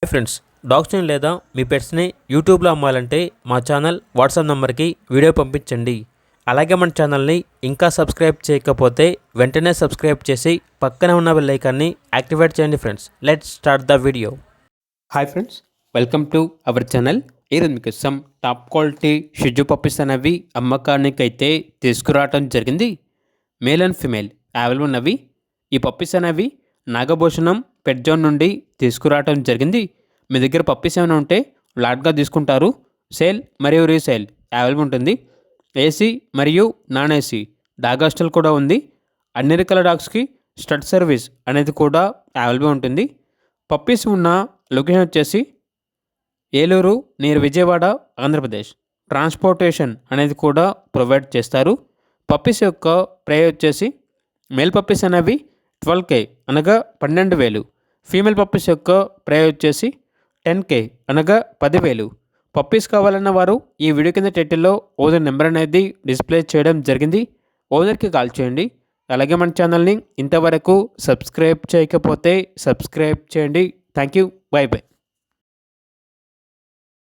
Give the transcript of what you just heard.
Hi friends, డాగ్స్ని లేదా మీ పెట్స్ని యూట్యూబ్లో అమ్మాలంటే మా ఛానల్ వాట్సాప్ నెంబర్కి వీడియో పంపించండి. అలాగే మన ఛానల్ని ఇంకా సబ్స్క్రైబ్ చేయకపోతే వెంటనే సబ్స్క్రైబ్ చేసి పక్కనే ఉన్న బెల్ ఐకాన్ని యాక్టివేట్ చేయండి. Friends, let's start the video. Hi friends, welcome to our channel. ఈరోజు మీకు సమ్ టాప్ క్వాలిటీ షిజు పప్పీస్ అనేవి అమ్మకానికి అయితే తీసుకురావడం జరిగింది. మేల్ అండ్ ఫిమేల్ అవైలబుల్ ఉన్నవి. ఈ పప్పీస్ అనేవి నాగభూషణం పెట్ జోన్ నుండి తీసుకురావడం జరిగింది. మీ దగ్గర పప్పీస్ ఏమైనా ఉంటే లాట్గా తీసుకుంటారు. సేల్ మరియు రీసేల్ అవైలబుల్ ఉంటుంది. ఏసీ మరియు నాన్ ఏసీ డాగ్ హాస్టల్ కూడా ఉంది. అన్ని రకాల డాగ్స్కి స్టడ్ సర్వీస్ అనేది కూడా అవైలబుల్ ఉంటుంది. పప్పీస్ ఉన్న లొకేషన్ వచ్చేసి ఏలూరు నియర్ విజయవాడ, ఆంధ్రప్రదేశ్. ట్రాన్స్పోర్టేషన్ అనేది కూడా ప్రొవైడ్ చేస్తారు. పప్పీస్ యొక్క ప్రైస్ వచ్చేసి మేల్ పప్పీస్ అనేవి 12K అనగా 12,000. ఫీమేల్ పప్పీస్ యొక్క ప్రైస్ వచ్చేసి 10K అనగా 10,000. పప్పీస్ కావాలన్న వారు ఈ వీడియో కింద టైటిల్లో ఓనర్ నెంబర్ అనేది డిస్ప్లే చేయడం జరిగింది. ఓనర్కి కాల్ చేయండి. అలాగే మన ఛానల్ని ఇంతవరకు సబ్స్క్రైబ్ చేయకపోతే సబ్స్క్రైబ్ చేయండి. Thank you. By by.